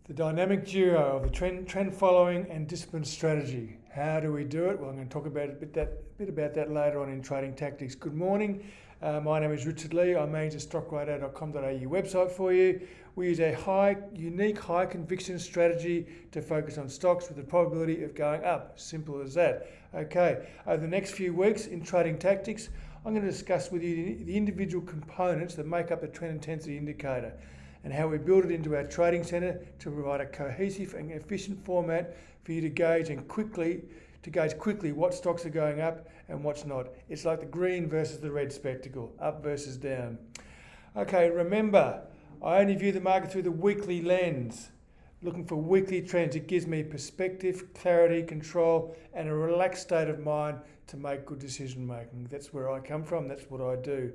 The dynamic duo of the trend following and disciplined strategy. How do we do it? Well, I'm going to talk about a bit about that later on in Trading Tactics. Good morning. My name is Richard Lee. I manage the Stockradar.com.au website for you. We use a unique high conviction strategy to focus on stocks with the probability of going up. Simple as that. Okay, over the next few weeks in Trading Tactics, I'm going to discuss with you the individual components that make up a trend intensity indicator, and how we build it into our trading centre to provide a cohesive and efficient format for you to gauge quickly what stocks are going up and what's not. It's like the green versus the red spectacle, up versus down. Okay, remember, I only view the market through the weekly lens, looking for weekly trends. It gives me perspective, clarity, control, and a relaxed state of mind to make good decision making. That's where I come from, that's what I do.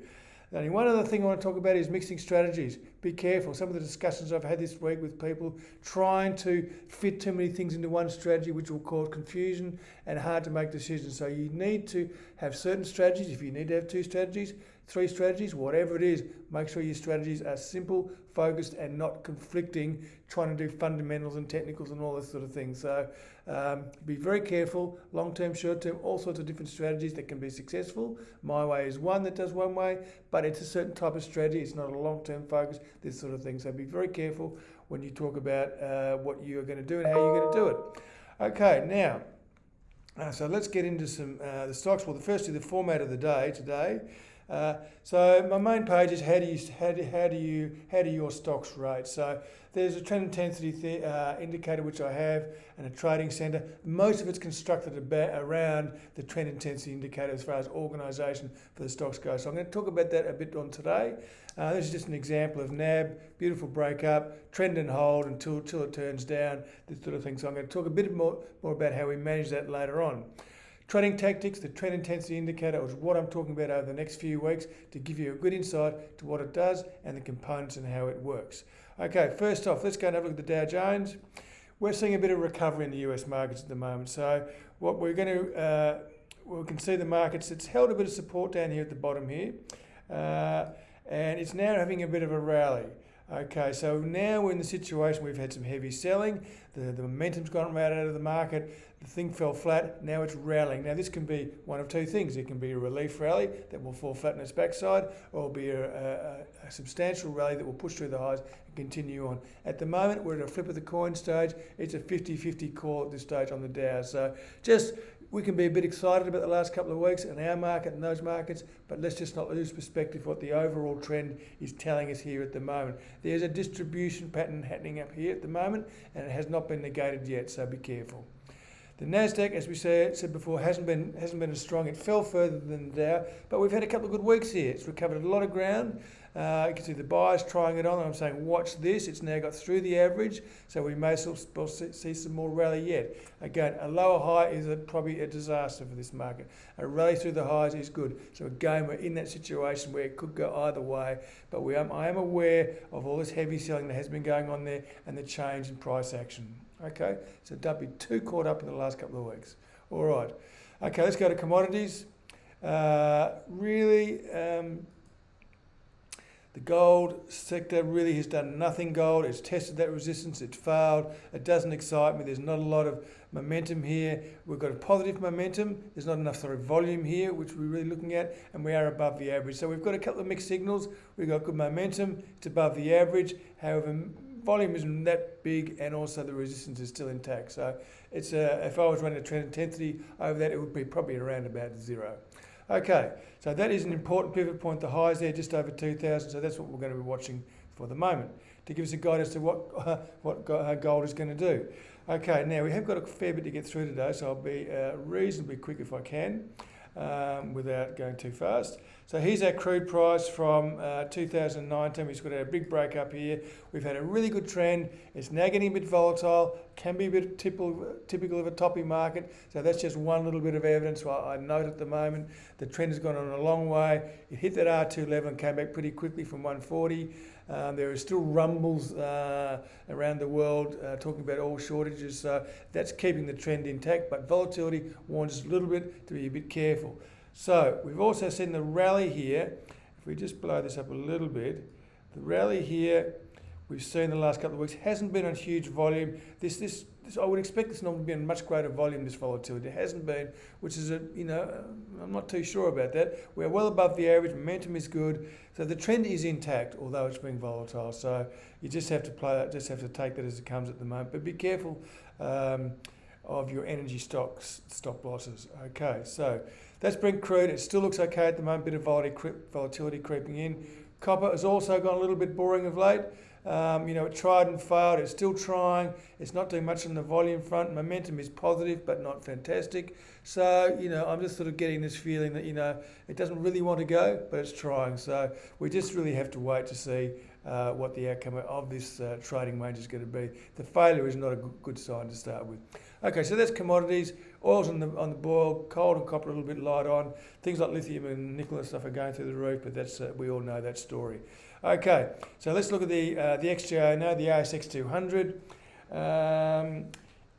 Only one other thing I want to talk about is mixing strategies. Be careful. Some of the discussions I've had this week with people trying to fit too many things into one strategy, which will cause confusion and hard to make decisions. So you need to have certain strategies. If you need to have 2 strategies, 3 strategies, whatever it is, make sure your strategies are simple, focused, and not conflicting, trying to do fundamentals and technicals and all this sort of thing. So be very careful, long-term, short-term, all sorts of different strategies that can be successful. My way is one that does one way, but it's a certain type of strategy. It's not a long-term focus, this sort of thing. So be very careful when you talk about what you're going to do and how you're going to do it. Okay, now, so let's get into some the stocks. Well, firstly, the format of the day today. So my main page is how do your stocks rate? So there's a trend intensity indicator which I have, and a trading centre. Most of it's constructed around the trend intensity indicator as far as organisation for the stocks go. So I'm going to talk about that a bit on today. This is just an example of NAB, beautiful breakup, trend and hold until it turns down, this sort of thing. So I'm going to talk a bit more about how we manage that later on. Trading Tactics, the trend intensity indicator, is what I'm talking about over the next few weeks to give you a good insight to what it does and the components and how it works. Okay, first off, let's go and have a look at the Dow Jones. We're seeing a bit of recovery in the US markets at the moment. So what we're going to, we can see the markets, it's held a bit of support down here at the bottom here, and it's now having a bit of a rally. Okay, so now we're in the situation we've had some heavy selling, the momentum's gone right out of the market, the thing fell flat, now it's rallying. Now this can be one of 2 things. It can be a relief rally that will fall flat on its backside, or it'll be a substantial rally that will push through the highs and continue on. At the moment, we're at a flip of the coin stage. It's a 50-50 call at this stage on the Dow. So we can be a bit excited about the last couple of weeks in our market and those markets, but let's just not lose perspective what the overall trend is telling us here at the moment. There's a distribution pattern happening up here at the moment, and it has not been negated yet, so be careful. The Nasdaq, as we said before, hasn't been as strong. It fell further than the Dow, but we've had a couple of good weeks here. It's recovered a lot of ground. You can see the buyers trying it on. I'm saying watch this. It's now got through the average, so we may see some more rally yet. Again, a lower high is probably a disaster for this market. A rally through the highs is good. So again, we're in that situation where it could go either way, but I am aware of all this heavy selling that has been going on there and the change in price action. Okay, so don't be too caught up in the last couple of weeks. All right. Okay, let's go to commodities. The gold sector really has done nothing. Gold, it's tested that resistance, it's failed. It doesn't excite me. There's not a lot of momentum here. We've got a positive momentum. There's not enough volume here, which we're really looking at, and we are above the average. So we've got a couple of mixed signals. We've got good momentum. It's above the average. However, volume isn't that big, and also the resistance is still intact. So it's if I was running a trend intensity over that, it would be probably around about 0. Okay, so that is an important pivot point. The highs there just over 2,000. So that's what we're going to be watching for the moment to give us a guide as to what gold is going to do. Okay, now we have got a fair bit to get through today, so I'll be reasonably quick if I can, without going too fast. So here's our crude price from 2019. We've got a big break up here. We've had a really good trend. It's now getting a bit volatile, can be a bit typical of a toppy market. So that's just one little bit of evidence I note at the moment. The trend has gone on a long way. It hit that R2 level and came back pretty quickly from 140. There are still rumbles around the world talking about oil shortages, so that's keeping the trend intact, but volatility warns us a little bit to be a bit careful. So we've also seen the rally here. If we just blow this up a little bit, the rally here we've seen the last couple of weeks hasn't been on huge volume. This I would expect this not to be in much greater volume, this volatility. It hasn't been, which is I'm not too sure about that. We're well above the average, momentum is good. So the trend is intact, although it's being volatile. So you just have to take that as it comes at the moment. But be careful of your energy stop losses. Okay, so that's Brent crude. It still looks okay at the moment, bit of volatility creeping in. Copper has also gone a little bit boring of late. It tried and failed. It's still trying. It's not doing much on the volume front. Momentum is positive, but not fantastic. So, I'm just sort of getting this feeling that, it doesn't really want to go, but it's trying. So we just really have to wait to see what the outcome of this trading range is going to be. The failure is not a good sign to start with. Okay, so that's commodities. Oil's on the boil. Coal and copper a little bit light on. Things like lithium and nickel and stuff are going through the roof, but that's we all know that story. Okay, so let's look at the XJO now, the ASX 200. The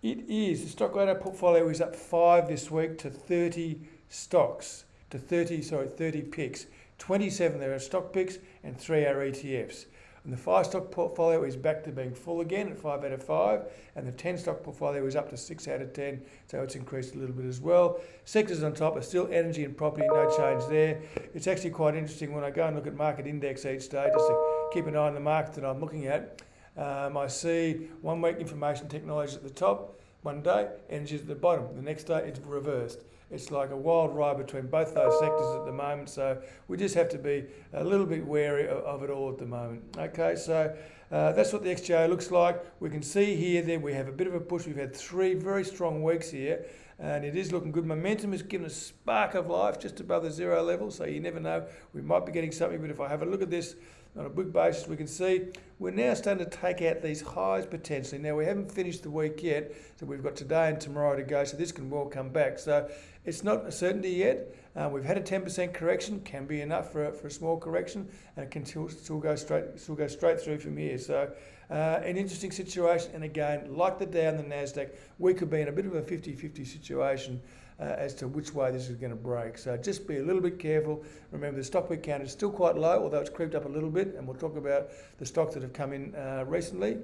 Stockradar portfolio is up 5 this week to 30 stocks, 30 picks. 27 there are stock picks and 3 are ETFs. And the 5 stock portfolio is back to being full again at 5 out of 5, and the 10 stock portfolio is up to 6 out of 10, so it's increased a little bit as well. Sectors on top are still energy and property, no change there. It's actually quite interesting when I go and look at market index each day, just to keep an eye on the market that I'm looking at. I see 1 week information technology at the top, one day, energy at the bottom. The next day, it's reversed. It's like a wild ride between both those sectors at the moment, so we just have to be a little bit wary of it all at the moment. Okay, so that's what the XJO looks like. We can see here that we have a bit of a push. We've had 3 very strong weeks here, and it is looking good. Momentum has given a spark of life just above the 0 level, so you never know. We might be getting something, but if I have a look at this on a big basis, we can see we're now starting to take out these highs potentially. Now, we haven't finished the week yet, so we've got today and tomorrow to go, so this can well come back. So it's not a certainty yet. We've had a 10% correction, can be enough for a small correction, and it can still go straight through from here. So an interesting situation, and again, like the Dow and the Nasdaq, we could be in a bit of a 50-50 situation as to which way this is going to break. So just be a little bit careful. Remember, the stock week count is still quite low, although it's creeped up a little bit, and we'll talk about the stocks that have come in recently.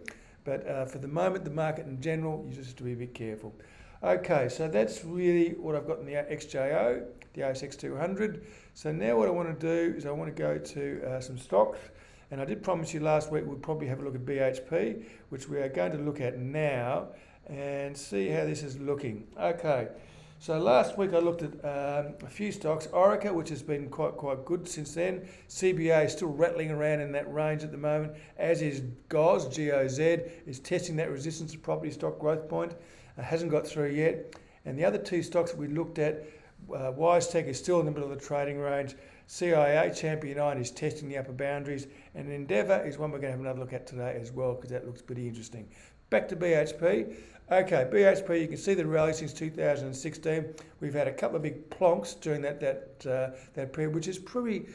But for the moment, the market in general, you just have to be a bit careful. Okay, so that's really what I've got in the XJO, the ASX 200. So now what I want to do is I want to go to some stocks. And I did promise you last week we'd probably have a look at BHP, which we are going to look at now and see how this is looking. Okay, so last week I looked at a few stocks. Orica, which has been quite good since then. CBA is still rattling around in that range at the moment, as is GOZ, G-O-Z, is testing that resistance to property stock growth point. Hasn't got through yet. And the other 2 stocks we looked at, WiseTech is still in the middle of the trading range. CIA, Champion Iron, is testing the upper boundaries. And Endeavour is one we're going to have another look at today as well, because that looks pretty interesting. Back to BHP. Okay, BHP, you can see the rally since 2016. We've had a couple of big plonks during that period, which is pretty,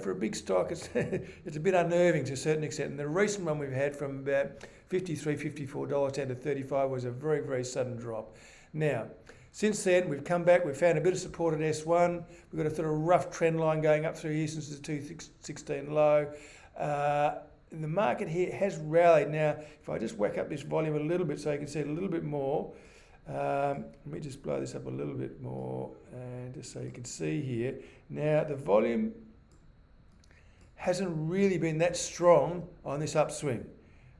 for a big stock, it's it's a bit unnerving to a certain extent. And the recent one we've had from about $53, $54 down to $35 was a very, very sudden drop. Now, since then, we've come back, we've found a bit of support at S1. We've got a sort of rough trend line going up through here since the 216 low. The market here has rallied. Now, if I just whack up this volume a little bit so you can see it a little bit more. Let me just blow this up a little bit more, and just so you can see here. Now, the volume hasn't really been that strong on this upswing.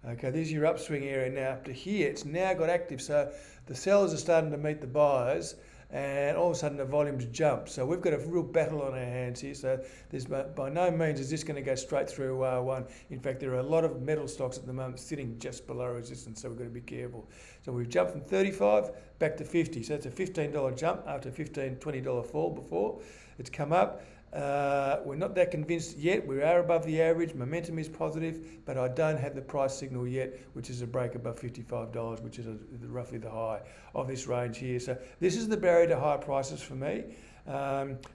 Okay, this is your upswing area now. Up to here, it's now got active. So the sellers are starting to meet the buyers, and all of a sudden the volumes jump. So we've got a real battle on our hands here. So there's by no means is this going to go straight through one. In fact, there are a lot of metal stocks at the moment sitting just below resistance, so we've got to be careful. So we've jumped from 35 back to 50. So it's a $15 jump after a $15, $20 fall before. It's come up. We're not that convinced yet. We are above the average. Momentum is positive, but I don't have the price signal yet, which is a break above $55, which is roughly the high of this range here. So this is the barrier to higher prices for me.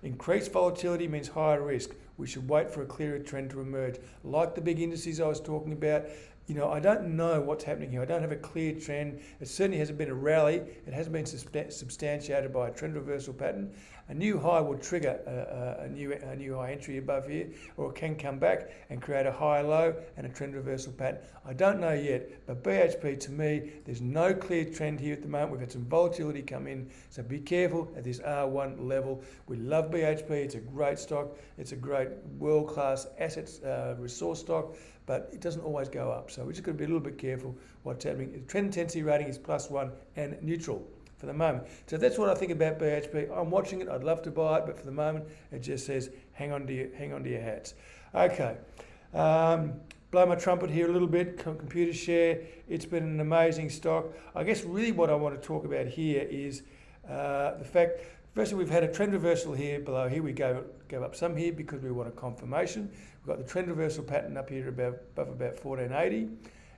Increased volatility means higher risk. We should wait for a clearer trend to emerge. Like the big indices I was talking about, I don't know what's happening here. I don't have a clear trend. It certainly hasn't been a rally. It hasn't been substantiated by a trend reversal pattern. A new high will trigger a new high entry above here, or it can come back and create a high low and a trend reversal pattern. I don't know yet, but BHP, to me, there's no clear trend here at the moment. We've had some volatility come in, so be careful at this R1 level. We love BHP. It's a great stock. It's a great world-class assets resource stock, but it doesn't always go up. So we're just going to be a little bit careful what's happening. The trend intensity rating is +1 and neutral for the moment. So that's what I think about BHP. I'm watching it. I'd love to buy it, but for the moment, it just says hang on to your hats. Okay. Blow my trumpet here a little bit. Computer share. It's been an amazing stock. I guess really what I want to talk about here is the fact. Firstly, we've had a trend reversal here below here. We gave up some here because we want a confirmation. We've got the trend reversal pattern up here above about 1480.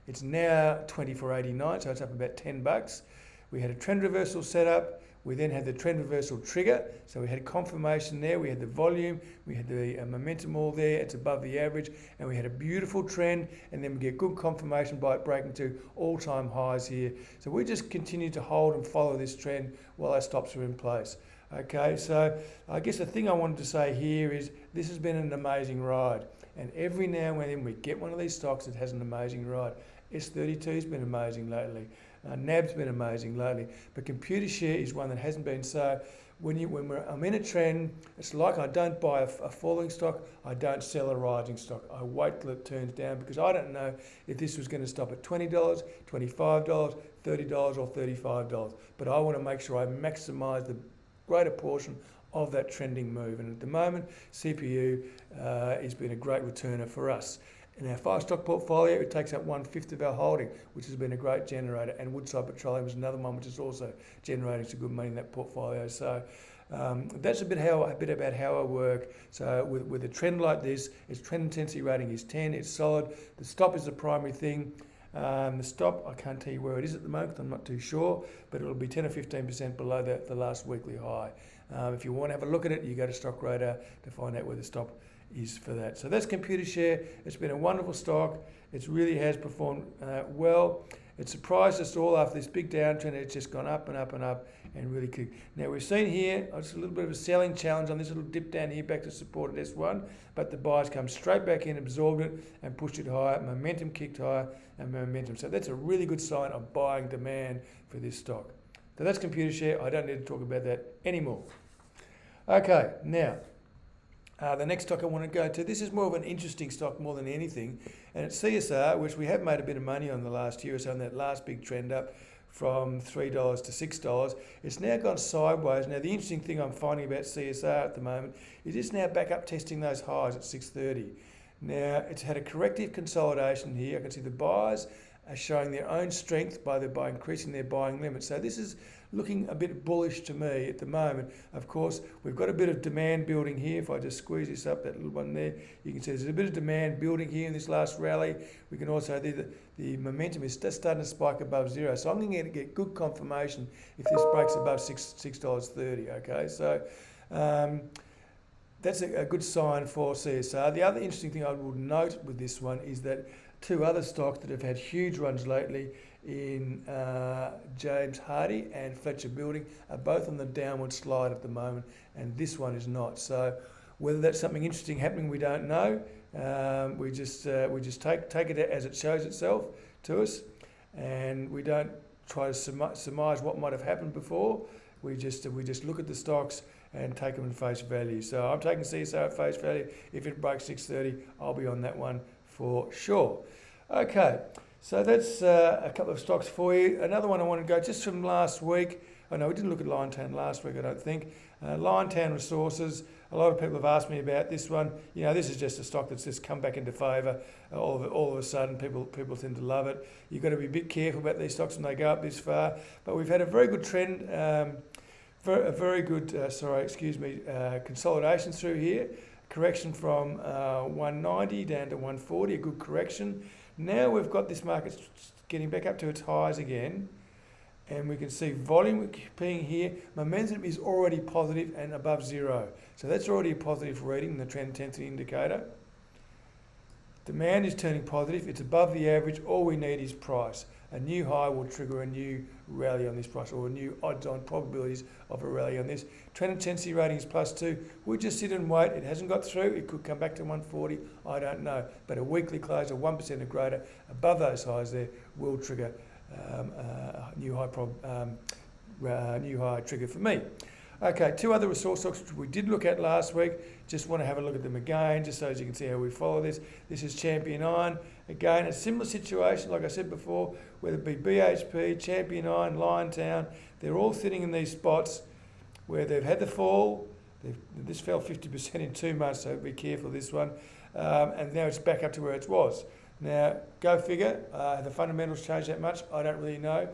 It's now 24.89, so it's up about $10. We had a trend reversal set up. We then had the trend reversal trigger. So we had confirmation there. We had the volume. We had the momentum all there. It's above the average. And we had a beautiful trend. And then we get good confirmation by it breaking to all-time highs here. So we just continue to hold and follow this trend while our stops are in place. Okay, so I guess the thing I wanted to say here is this has been an amazing ride. And every now and then we get one of these stocks that has an amazing ride. S32's been amazing lately. NAB's been amazing lately. But computer share is one that hasn't been. So I'm in a trend, it's like I don't buy a falling stock, I don't sell a rising stock. I wait till it turns down because I don't know if this was going to stop at $20, $25, $30 or $35. But I want to make sure I maximise the greater portion of that trending move. And at the moment, CPU has been a great returner for us. In our 5-stock portfolio, it takes up 1/5 of our holding, which has been a great generator. And Woodside Petroleum is another one which is also generating some good money in that portfolio. So that's a bit about how I work. So with a trend like this, its trend intensity rating is 10. It's solid. The stop is the primary thing. The stop, I can't tell you where it is at the moment, I'm not too sure, but it'll be 10 or 15% below the last weekly high. If you want to have a look at it, you go to Stockradar to find out where the stop is for that. So that's computer share. It's been a wonderful stock. It really has performed well. It surprised us all after this big downtrend. It's just gone up and up and up and really kicked. Now we've seen here, just a little bit of a selling challenge on this little dip down here back to support at S1, but the buyers come straight back in, absorbed it and pushed it higher. Momentum kicked higher and momentum. So that's a really good sign of buying demand for this stock. So that's computer share. I don't need to talk about that anymore. Okay, now the next stock I want to go to, this is more of an interesting stock more than anything, and it's CSR, which we have made a bit of money on the last year or so on that last big trend up from $3 to $6. It's now gone sideways. Now the interesting thing I'm finding about CSR at the moment is it's now back up testing those highs at 630. Now it's had a corrective consolidation here. I can see the buyers are showing their own strength by increasing their buying limit. So this is looking a bit bullish to me at the moment. Of course, we've got a bit of demand building here. If I just squeeze this up, that little one there, you can see there's a bit of demand building here in this last rally. We can also see that the momentum is just starting to spike above zero. So I'm going to get good confirmation if this breaks above $6.30, okay? So that's a good sign for CSR. The other interesting thing I would note with this one is that two other stocks that have had huge runs lately in James Hardie and Fletcher Building are both on the downward slide at the moment, and this one is not. So whether that's something interesting happening, we don't know. We just take it as it shows itself to us, and we don't try to surmise what might have happened before. We just look at the stocks and take them at face value. So I'm taking CSR at face value. If it breaks 630, I'll be on that one for sure. Okay, so that's a couple of stocks for you. Another one I want to go just from last week. Oh no, we didn't look at Liontown last week, I don't think. Liontown Resources. A lot of people have asked me about this one. You know, this is just a stock that's just come back into favour. All of a sudden, people tend to love it. You've got to be a bit careful about these stocks when they go up this far. But we've had a very good trend, consolidation through here. Correction from 190 down to 140, a good correction. Now we've got this market getting back up to its highs again, and we can see volume being here. Momentum is already positive and above zero. So that's already a positive reading in the trend intensity indicator. Demand is turning positive. It's above the average. All we need is price. A new high will trigger a new rally on this price, or a new odds-on probabilities of a rally on this. Trend intensity rating is +2. We just sit and wait. It hasn't got through. It could come back to 140. I don't know. But a weekly close of 1% or greater above those highs there will trigger a new high trigger for me. Okay, two other resource stocks which we did look at last week. Just want to have a look at them again, just so as you can see how we follow this. This is Champion Iron. Again, a similar situation, like I said before, whether it be BHP, Champion Iron, Liontown, they're all sitting in these spots where they've had the fall. This fell 50% in 2 months, so be careful this one. And now it's back up to where it was. Now, go figure. Have the fundamentals changed that much? I don't really know.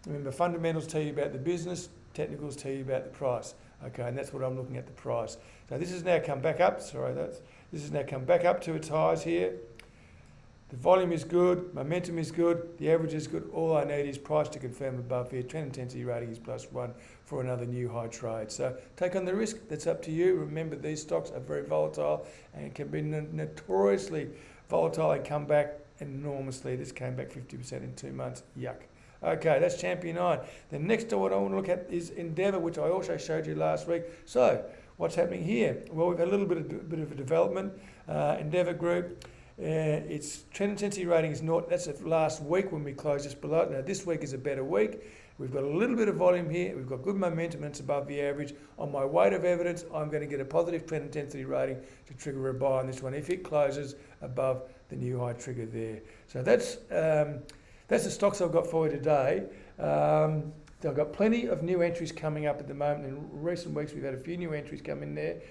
Remember, fundamentals tell you about the business. Technicals tell you about the price. Okay, and that's what I'm looking at, the price. So this has now come back up. This has now come back up to its highs here. The volume is good, momentum is good, the average is good. All I need is price to confirm above here. Trend intensity rating is +1 for another new high trade. So take on the risk, that's up to you. Remember, these stocks are very volatile and can be notoriously volatile and come back enormously. This came back 50% in 2 months. Yuck. Okay, that's Champion Iron. The next one I want to look at is Endeavour, which I also showed you last week. So, what's happening here? Well, we've had a little bit of a development. Endeavour Group, its trend intensity rating is 0. That's the last week when we closed just below it. Now, this week is a better week. We've got a little bit of volume here. We've got good momentum, and it's above the average. On my weight of evidence, I'm going to get a positive trend intensity rating to trigger a buy on this one if it closes above the new high trigger there. So that's the stocks I've got for you today. I've got plenty of new entries coming up at the moment. In recent weeks, we've had a few new entries come in there.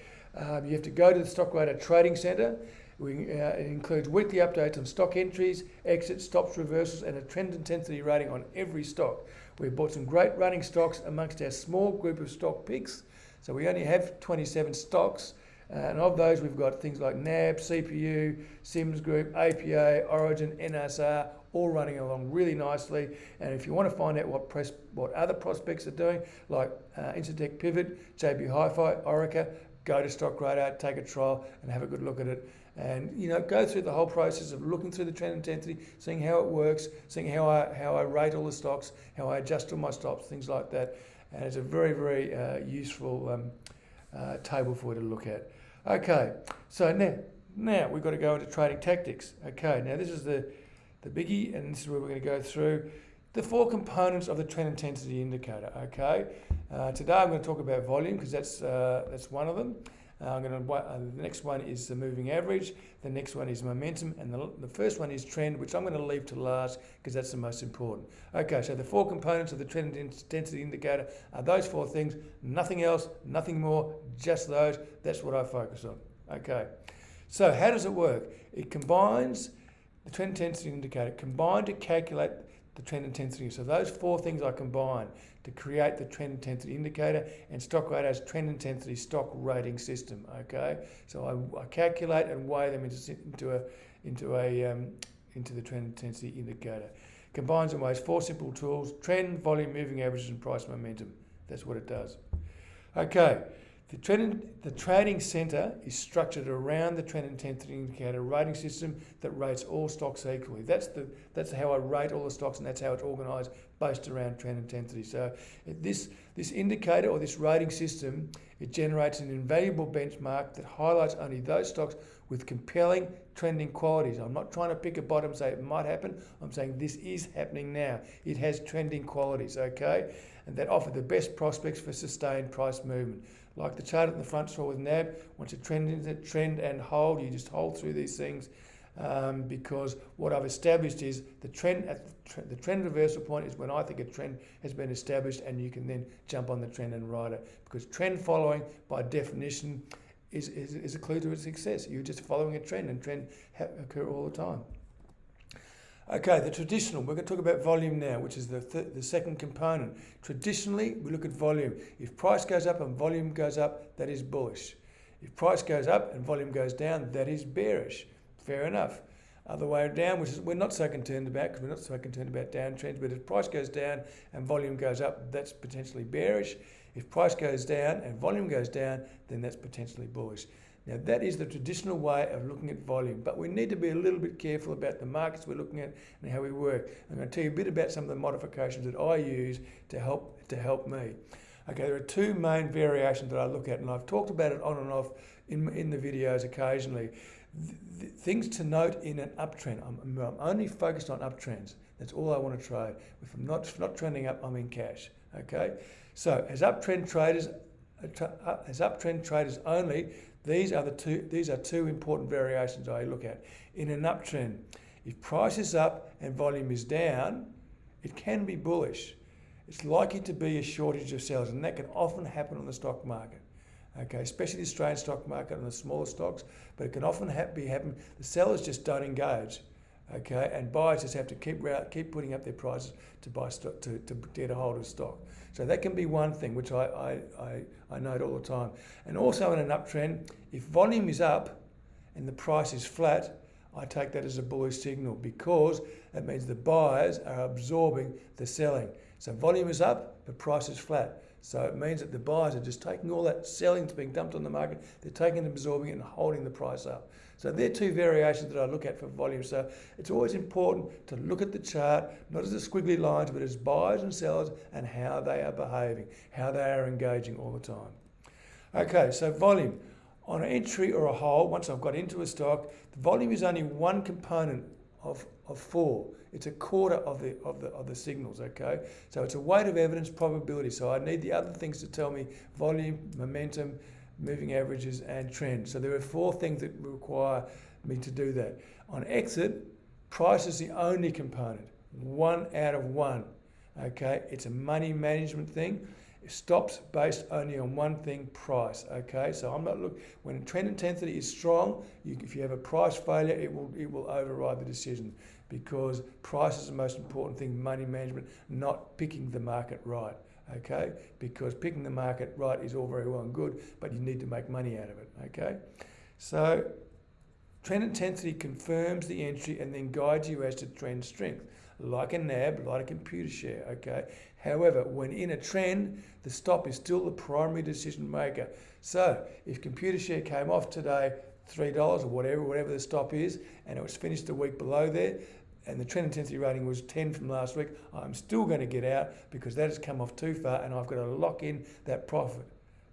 You have to go to the Stockradar Trading Centre. It includes weekly updates on stock entries, exits, stops, reversals, and a trend intensity rating on every stock. We've bought some great running stocks amongst our small group of stock picks. So we only have 27 stocks. And of those, we've got things like NAB, CPU, Sims Group, APA, Origin, NSR, all running along really nicely. And if you want to find out what other prospects are doing, like Incitec Pivot, JB Hi-Fi, Orica, go to Stockradar, take a trial and have a good look at it. And go through the whole process of looking through the trend intensity, seeing how it works, seeing how I rate all the stocks, how I adjust all my stops, things like that. And it's a very, very useful table for you to look at. Okay, so now we've got to go into trading tactics. Okay, now this is the biggie, and this is where we're going to go through the 4 components of the trend intensity indicator. Okay, today I'm going to talk about volume because that's one of them. The next one is the moving average. The next one is momentum, and the first one is trend, which I'm going to leave to last because that's the most important. Okay, so the 4 components of the trend intensity indicator are those 4 things. Nothing else, nothing more, just those. That's what I focus on. Okay, so how does it work? It combines the trend intensity indicator, combined to calculate the trend intensity. So those 4 things I combine to create the trend intensity indicator and Stockradar's trend intensity stock rating system. Okay, so I calculate and weigh them into the trend intensity indicator. Combines and weighs 4 simple tools: trend, volume, moving averages, and price momentum. That's what it does. Okay. The trading centre is structured around the trend intensity indicator rating system that rates all stocks equally. That's how I rate all the stocks, and that's how it's organised, based around trend intensity. So this indicator or this rating system, it generates an invaluable benchmark that highlights only those stocks with compelling trending qualities. I'm not trying to pick a bottom, say it might happen. I'm saying this is happening now. It has trending qualities, okay, and that offer the best prospects for sustained price movement. Like the chart at the front saw with NAB, once a trend is a trend and hold, you just hold through these things because what I've established is the trend reversal point is when I think a trend has been established, and you can then jump on the trend and ride it, because trend following by definition is a clue to its success. You're just following a trend, and trend occur all the time. Okay, the traditional, we're going to talk about volume now, which is the second component. Traditionally, we look at volume. If price goes up and volume goes up, that is bullish. If price goes up and volume goes down, that is bearish. Fair enough. Other way down, which is we're not so concerned about, because we're not so concerned about downtrends, but if price goes down and volume goes up, that's potentially bearish. If price goes down and volume goes down, then that's potentially bullish. Now that is the traditional way of looking at volume, but we need to be a little bit careful about the markets we're looking at and how we work. I'm going to tell you a bit about some of the modifications that I use to help me. Okay, there are two main variations that I look at, and I've talked about it on and off in the videos occasionally. Things to note in an uptrend. I'm only focused on uptrends. That's all I want to trade. If I'm not trending up, I'm in cash. Okay, so as uptrend traders only, these are two important variations I look at. In an uptrend, if price is up and volume is down, it can be bullish. It's likely to be a shortage of sellers, and that can often happen on the stock market. Okay, especially the Australian stock market and the smaller stocks, but it can often happen. The sellers just don't engage. Okay, and buyers just have to keep putting up their prices to buy stock, to get a hold of stock. So that can be one thing which I note all the time. And also in an uptrend, if volume is up and the price is flat, I take that as a bullish signal, because that means the buyers are absorbing the selling. So volume is up, but price is flat. So it means that the buyers are just taking all that selling that's being dumped on the market, they're taking and absorbing it and holding the price up. So they're two variations that I look at for volume. So it's always important to look at the chart, not as the squiggly lines, but as buyers and sellers and how they are behaving, how they are engaging all the time. Okay, so volume. On an entry or a hold, once I've got into a stock, the volume is only one component of four. It's a quarter of the signals, okay? So it's a weight of evidence probability. So I need the other things to tell me: volume, momentum, moving averages, and trend. So there are four things that require me to do that. On exit, price is the only component, 1 out of 1, okay? It's a money management thing. It stops based only on one thing: price. Okay, so I'm not when trend intensity is strong. If you have a price failure, it will override the decision, because price is the most important thing. Money management, not picking the market right. Okay, because picking the market right is all very well and good, but you need to make money out of it. Okay, so trend intensity confirms the entry and then guides you as to trend strength, like a NAB, like a computer share. Okay. However, when in a trend, the stop is still the primary decision maker. So if computer share came off today, $3 or whatever the stop is, and it was finished a week below there, and the trend intensity rating was 10 from last week, I'm still going to get out, because that has come off too far and I've got to lock in that profit.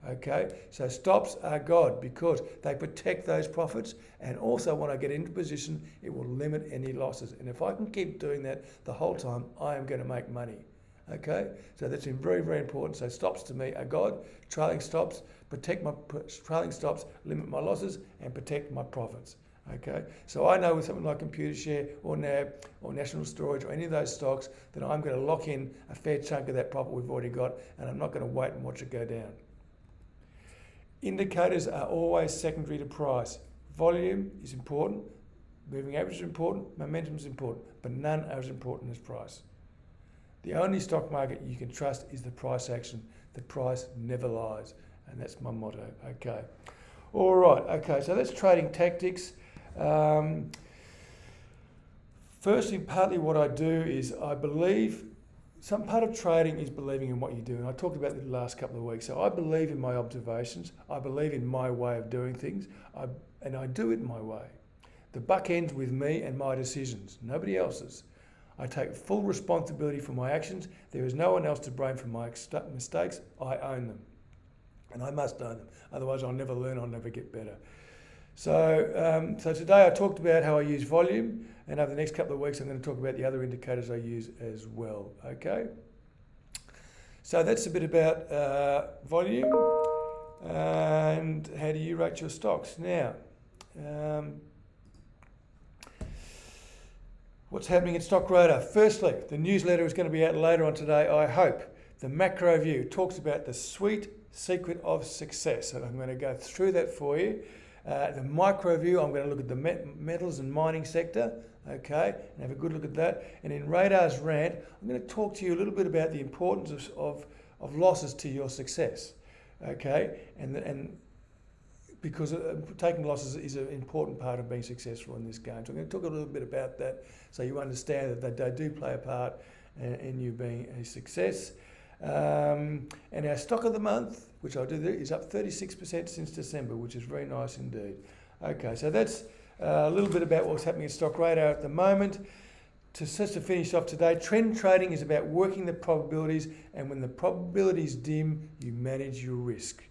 Okay, so stops are God, because they protect those profits, and also when I get into position, it will limit any losses. And if I can keep doing that the whole time, I am going to make money. Okay, so that's very, very important. So stops to me are God. Trailing stops limit my losses and protect my profits. Okay, so I know with something like computer share or NAB or National Storage or any of those stocks that I'm going to lock in a fair chunk of that profit we've already got, and I'm not going to wait and watch it go down. Indicators are always secondary to price. Volume is important, moving average is important, momentum is important, but none are as important as price. The only stock market you can trust is the price action. The price never lies, and that's my motto. Okay. All right. Okay, so that's trading tactics. Firstly, partly what I do is I believe, some part of trading is believing in what you do, and I talked about it the last couple of weeks. So I believe in my observations. I believe in my way of doing things, and I do it my way. The buck ends with me and my decisions, nobody else's. I take full responsibility for my actions. There is no one else to blame for my mistakes. I own them, and I must own them. Otherwise, I'll never learn. I'll never get better. So today I talked about how I use volume, and over the next couple of weeks, I'm going to talk about the other indicators I use as well. Okay. So that's a bit about volume and how do you rate your stocks now. What's happening at Stockradar? Firstly, the newsletter is going to be out later on today, I hope. The macro view talks about the sweet secret of success. And I'm going to go through that for you. The micro view, I'm going to look at the metals and mining sector, okay, and have a good look at that. And in Radar's rant, I'm going to talk to you a little bit about the importance of losses to your success, okay, and because taking losses is an important part of being successful in this game. So I'm going to talk a little bit about that so you understand that they do play a part in you being a success. And our stock of the month, which I'll do there, is up 36% since December, which is very nice indeed. Okay, so that's a little bit about what's happening at Stockradar at the moment. Just to finish off today, trend trading is about working the probabilities, and when the probabilities dim, you manage your risk.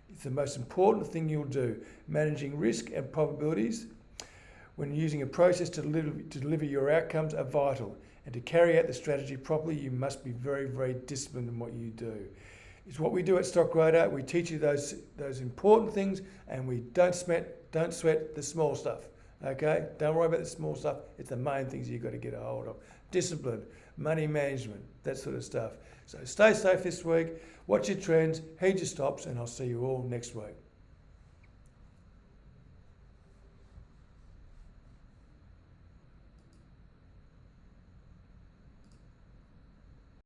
It's the most important thing you'll do. Managing risk and probabilities when using a process to deliver your outcomes are vital. And to carry out the strategy properly, you must be very, very disciplined in what you do. It's what we do at Stockradar. We teach you those important things, and we don't sweat the small stuff. Okay? Don't worry about the small stuff. It's the main things you've got to get a hold of. Discipline, money management, that sort of stuff. So stay safe this week. Watch your trends, heed your stops, and I'll see you all next week.